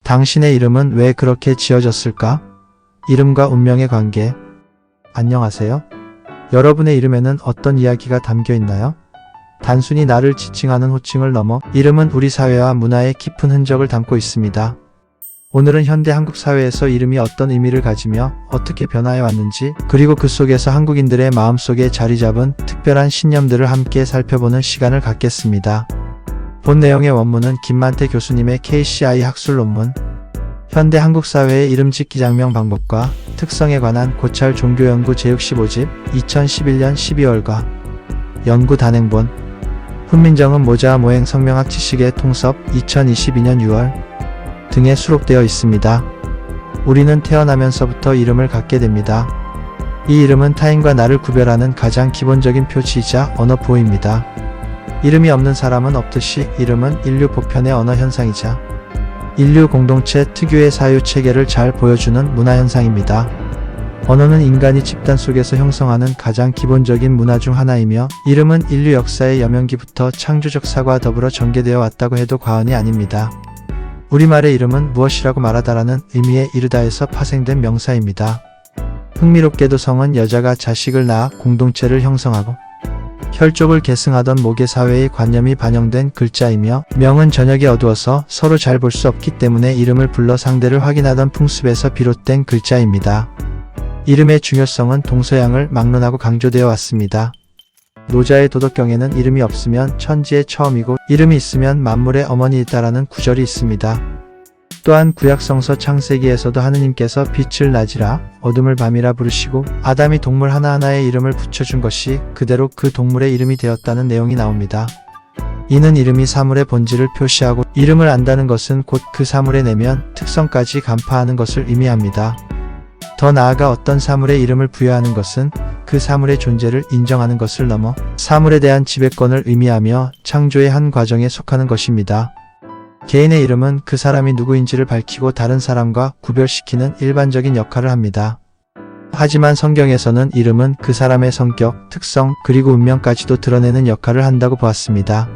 당신의 이름은 왜 그렇게 지어졌을까? 이름과 운명의 관계. 안녕하세요. 여러분의 이름에는 어떤 이야기가 담겨 있나요? 단순히 나를 지칭하는 호칭을 넘어 이름은 우리 사회와 문화에 깊은 흔적을 담고 있습니다. 오늘은 현대 한국 사회에서 이름이 어떤 의미를 가지며 어떻게 변화해 왔는지, 그리고 그 속에서 한국인들의 마음속에 자리 잡은 특별한 신념들을 함께 살펴보는 시간을 갖겠습니다. 본 내용의 원문은 김만태 교수님의 KCI 학술 논문, 현대 한국 사회의 이름 짓기 장명 방법과 특성에 관한 고찰 종교연구 제65집 2011년 12월과 연구 단행본, 훈민정음 모자 모행 성명학 지식의 통섭 2022년 6월 등에 수록되어 있습니다. 우리는 태어나면서부터 이름을 갖게 됩니다. 이 이름은 타인과 나를 구별하는 가장 기본적인 표지이자 언어 보호입니다. 이름이 없는 사람은 없듯이 이름은 인류 보편의 언어 현상이자 인류 공동체 특유의 사유 체계를 잘 보여주는 문화 현상입니다. 언어는 인간이 집단 속에서 형성하는 가장 기본적인 문화 중 하나이며, 이름은 인류 역사의 여명기부터 창조적 사과와 더불어 전개되어 왔다고 해도 과언이 아닙니다. 우리말의 이름은 무엇이라고 말하다라는 의미의 이르다에서 파생된 명사입니다. 흥미롭게도 성은 여자가 자식을 낳아 공동체를 형성하고 혈족을 계승하던 모계 사회의 관념이 반영된 글자이며, 명은 저녁이 어두워서 서로 잘 볼 수 없기 때문에 이름을 불러 상대를 확인하던 풍습에서 비롯된 글자입니다. 이름의 중요성은 동서양을 막론하고 강조되어 왔습니다. 노자의 도덕경에는 이름이 없으면 천지의 처음이고 이름이 있으면 만물의 어머니이다라는 구절이 있습니다. 또한 구약성서 창세기에서도 하느님께서 빛을 낮이라 어둠을 밤이라 부르시고 아담이 동물 하나하나의 이름을 붙여준 것이 그대로 그 동물의 이름이 되었다는 내용이 나옵니다. 이는 이름이 사물의 본질을 표시하고, 이름을 안다는 것은 곧 그 사물의 내면 특성까지 간파하는 것을 의미합니다. 더 나아가 어떤 사물의 이름을 부여하는 것은 그 사물의 존재를 인정하는 것을 넘어 사물에 대한 지배권을 의미하며 창조의 한 과정에 속하는 것입니다. 개인의 이름은 그 사람이 누구인지를 밝히고 다른 사람과 구별시키는 일반적인 역할을 합니다. 하지만 성경에서는 이름은 그 사람의 성격, 특성, 그리고 운명까지도 드러내는 역할을 한다고 보았습니다.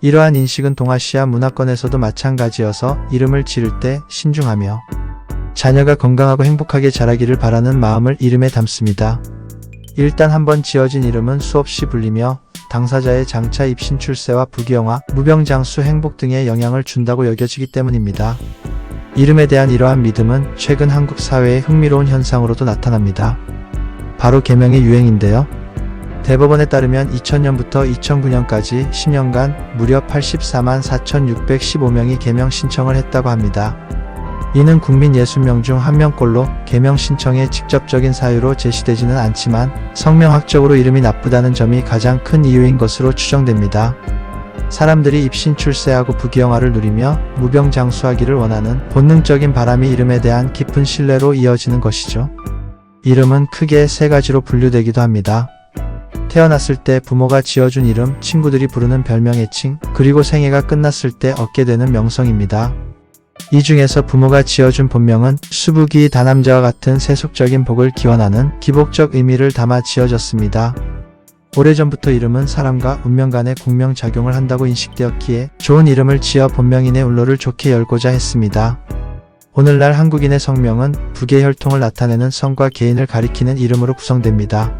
이러한 인식은 동아시아 문화권에서도 마찬가지여서 이름을 지을 때 신중하며 자녀가 건강하고 행복하게 자라기를 바라는 마음을 이름에 담습니다. 일단 한번 지어진 이름은 수없이 불리며 당사자의 장차 입신 출세와 부귀영화, 무병장수 행복 등에 영향을 준다고 여겨지기 때문입니다. 이름에 대한 이러한 믿음은 최근 한국 사회의 흥미로운 현상으로도 나타납니다. 바로 계명의 유행인데요. 대법원에 따르면 2000년부터 2009년까지 10년간 무려 84만 4,615명이 계명 신청을 했다고 합니다. 이는 국민 60명 중 1명꼴로 계명 신청의 직접적인 사유로 제시되지는 않지만 성명학적으로 이름이 나쁘다는 점이 가장 큰 이유인 것으로 추정됩니다. 사람들이 입신 출세하고 부귀영화를 누리며 무병장수하기를 원하는 본능적인 바람이 이름에 대한 깊은 신뢰로 이어지는 것이죠. 이름은 크게 세 가지로 분류되기도 합니다. 태어났을 때 부모가 지어준 이름, 친구들이 부르는 별명 애칭, 그리고 생애가 끝났을 때 얻게 되는 명성입니다. 이 중에서 부모가 지어준 본명은 수부기 다남자와 같은 세속적인 복을 기원하는 기복적 의미를 담아 지어졌습니다. 오래전부터 이름은 사람과 운명 간의 공명작용을 한다고 인식되었기에 좋은 이름을 지어 본명인의 운로를 좋게 열고자 했습니다. 오늘날 한국인의 성명은 부계 혈통을 나타내는 성과 개인을 가리키는 이름으로 구성됩니다.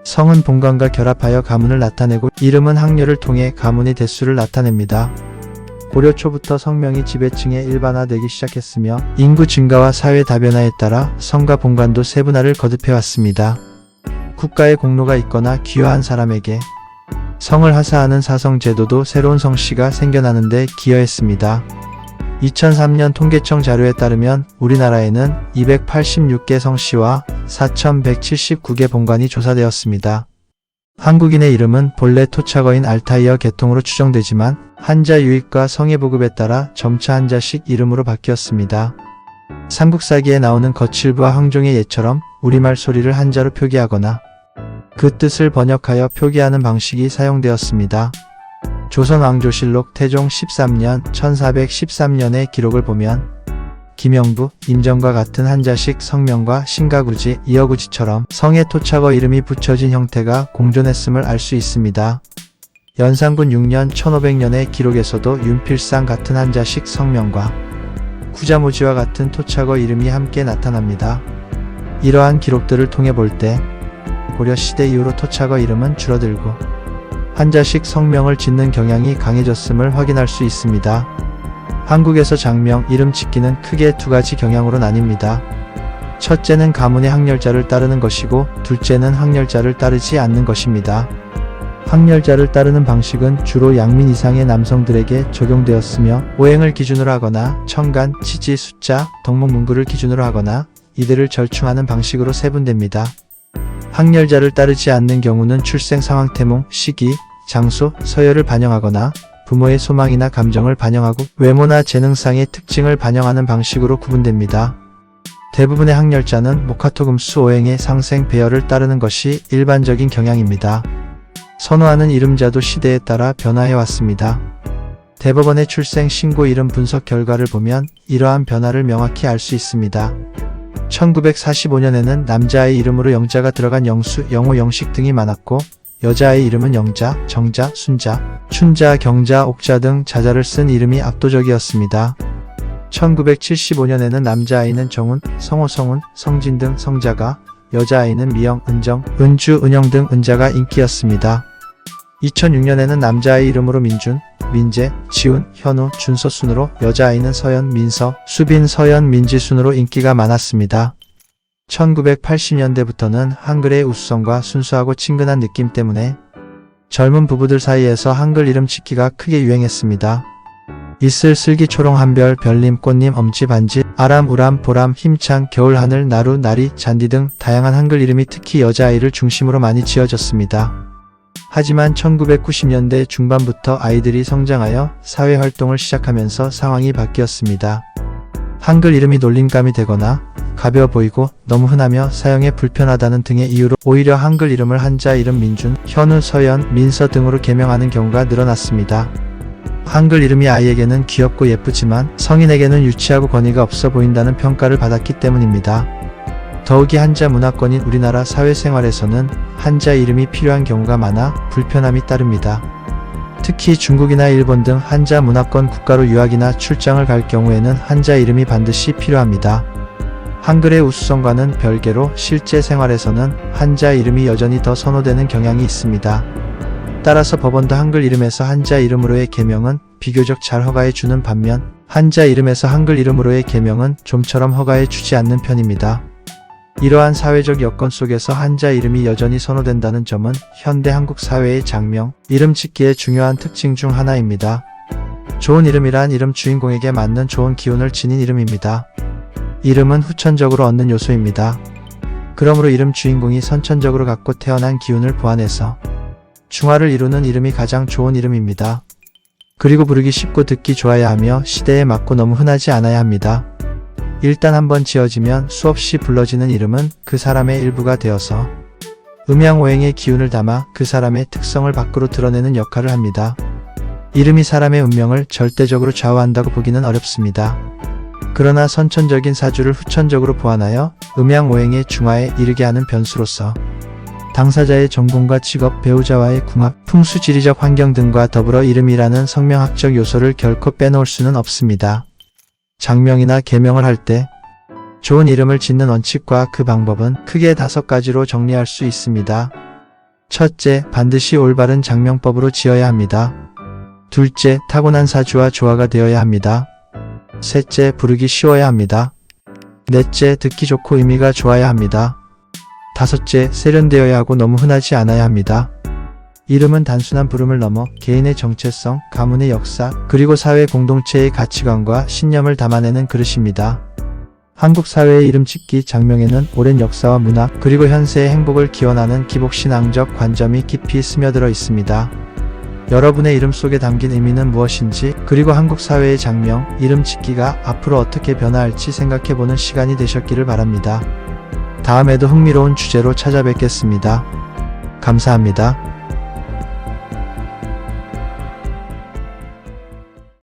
성은 본관과 결합하여 가문을 나타내고, 이름은 학렬을 통해 가문의 대수를 나타냅니다. 고려 초부터 성명이 지배층에 일반화되기 시작했으며 인구 증가와 사회 다변화에 따라 성과 본관도 세분화를 거듭해왔습니다. 국가에 공로가 있거나 귀화한 사람에게 성을 하사하는 사성제도도 새로운 성씨가 생겨나는 데 기여했습니다. 2003년 통계청 자료에 따르면 우리나라에는 286개 성씨와 4,179개 본관이 조사되었습니다. 한국인의 이름은 본래 토착어인 알타이어 계통으로 추정되지만 한자 유입과 성의 보급에 따라 점차 한자식 이름으로 바뀌었습니다. 삼국사기에 나오는 거칠부와 황종의 예처럼 우리말 소리를 한자로 표기하거나 그 뜻을 번역하여 표기하는 방식이 사용되었습니다. 조선왕조실록 태종 13년 1413년의 기록을 보면 김영부, 임정과 같은 한자식 성명과 신가구지, 이어구지처럼 성의 토착어 이름이 붙여진 형태가 공존했음을 알 수 있습니다. 연산군 6년 1500년의 기록에서도 윤필상 같은 한자식 성명과 구자모지와 같은 토착어 이름이 함께 나타납니다. 이러한 기록들을 통해 볼 때 고려 시대 이후로 토착어 이름은 줄어들고 한자식 성명을 짓는 경향이 강해졌음을 확인할 수 있습니다. 한국에서 장명, 이름 짓기는 크게 두 가지 경향으로 나뉩니다. 첫째는 가문의 학렬자를 따르는 것이고 둘째는 학렬자를 따르지 않는 것입니다. 학렬자를 따르는 방식은 주로 양민 이상의 남성들에게 적용되었으며 오행을 기준으로 하거나 천간, 치지, 숫자, 덕목문구를 기준으로 하거나 이들을 절충하는 방식으로 세분됩니다. 학렬자를 따르지 않는 경우는 출생 상황 태몽, 시기, 장소, 서열을 반영하거나 부모의 소망이나 감정을 반영하고 외모나 재능상의 특징을 반영하는 방식으로 구분됩니다. 대부분의 학렬자는 목화토금수 오행의 상생 배열을 따르는 것이 일반적인 경향입니다. 선호하는 이름자도 시대에 따라 변화해왔습니다. 대법원의 출생 신고 이름 분석 결과를 보면 이러한 변화를 명확히 알 수 있습니다. 1945년에는 남자아이 이름으로 영자가 들어간 영수, 영호, 영식 등이 많았고 여자아이 이름은 영자, 정자, 순자, 춘자, 경자, 옥자 등 자자를 쓴 이름이 압도적이었습니다. 1975년에는 남자아이는 정훈, 성호, 성훈, 성진 등 성자가, 여자아이는 미영, 은정, 은주, 은영 등 은자가 인기였습니다. 2006년에는 남자아이 이름으로 민준, 민재, 지훈, 현우, 준서 순으로 여자아이는 서연, 민서, 수빈, 서연, 민지 순으로 인기가 많았습니다. 1980년대부터는 한글의 우수성과 순수하고 친근한 느낌 때문에 젊은 부부들 사이에서 한글 이름 짓기가 크게 유행했습니다. 이슬, 슬기, 초롱, 한별, 별님, 꽃님, 엄지, 반지, 아람, 우람, 보람, 힘찬, 겨울하늘, 나루, 나리, 잔디 등 다양한 한글 이름이 특히 여자아이를 중심으로 많이 지어졌습니다. 하지만 1990년대 중반부터 아이들이 성장하여 사회활동을 시작하면서 상황이 바뀌었습니다. 한글 이름이 놀림감이 되거나 가벼워 보이고 너무 흔하며 사용에 불편하다는 등의 이유로 오히려 한글 이름을 한자 이름 민준, 현우, 서연, 민서 등으로 개명하는 경우가 늘어났습니다. 한글 이름이 아이에게는 귀엽고 예쁘지만 성인에게는 유치하고 권위가 없어 보인다는 평가를 받았기 때문입니다. 더욱이 한자 문화권인 우리나라 사회생활에서는 한자 이름이 필요한 경우가 많아 불편함이 따릅니다. 특히 중국이나 일본 등 한자 문화권 국가로 유학이나 출장을 갈 경우에는 한자 이름이 반드시 필요합니다. 한글의 우수성과는 별개로 실제 생활에서는 한자 이름이 여전히 더 선호되는 경향이 있습니다. 따라서 법원도 한글 이름에서 한자 이름으로의 개명은 비교적 잘 허가해 주는 반면 한자 이름에서 한글 이름으로의 개명은 좀처럼 허가해 주지 않는 편입니다. 이러한 사회적 여건 속에서 한자 이름이 여전히 선호된다는 점은 현대 한국 사회의 장명, 이름 짓기의 중요한 특징 중 하나입니다. 좋은 이름이란 이름 주인공에게 맞는 좋은 기운을 지닌 이름입니다. 이름은 후천적으로 얻는 요소입니다. 그러므로 이름 주인공이 선천적으로 갖고 태어난 기운을 보완해서 중화를 이루는 이름이 가장 좋은 이름입니다. 그리고 부르기 쉽고 듣기 좋아야 하며 시대에 맞고 너무 흔하지 않아야 합니다. 일단 한번 지어지면 수없이 불러지는 이름은 그 사람의 일부가 되어서 음양오행의 기운을 담아 그 사람의 특성을 밖으로 드러내는 역할을 합니다. 이름이 사람의 운명을 절대적으로 좌우한다고 보기는 어렵습니다. 그러나 선천적인 사주를 후천적으로 보완하여 음양오행의 중화에 이르게 하는 변수로서 당사자의 전공과 직업, 배우자와의 궁합, 풍수지리적 환경 등과 더불어 이름이라는 성명학적 요소를 결코 빼놓을 수는 없습니다. 장명이나 개명을 할 때 좋은 이름을 짓는 원칙과 그 방법은 크게 5가지로 정리할 수 있습니다. 첫째, 반드시 올바른 장명법으로 지어야 합니다. 둘째, 타고난 사주와 조화가 되어야 합니다. 셋째, 부르기 쉬워야 합니다. 넷째, 듣기 좋고 의미가 좋아야 합니다. 다섯째, 세련되어야 하고 너무 흔하지 않아야 합니다. 이름은 단순한 부름을 넘어 개인의 정체성, 가문의 역사, 그리고 사회 공동체의 가치관과 신념을 담아내는 그릇입니다. 한국 사회의 이름 짓기 장명에는 오랜 역사와 문화, 그리고 현세의 행복을 기원하는 기복신앙적 관점이 깊이 스며들어 있습니다. 여러분의 이름 속에 담긴 의미는 무엇인지, 그리고 한국 사회의 장명, 이름 짓기가 앞으로 어떻게 변화할지 생각해보는 시간이 되셨기를 바랍니다. 다음에도 흥미로운 주제로 찾아뵙겠습니다. 감사합니다.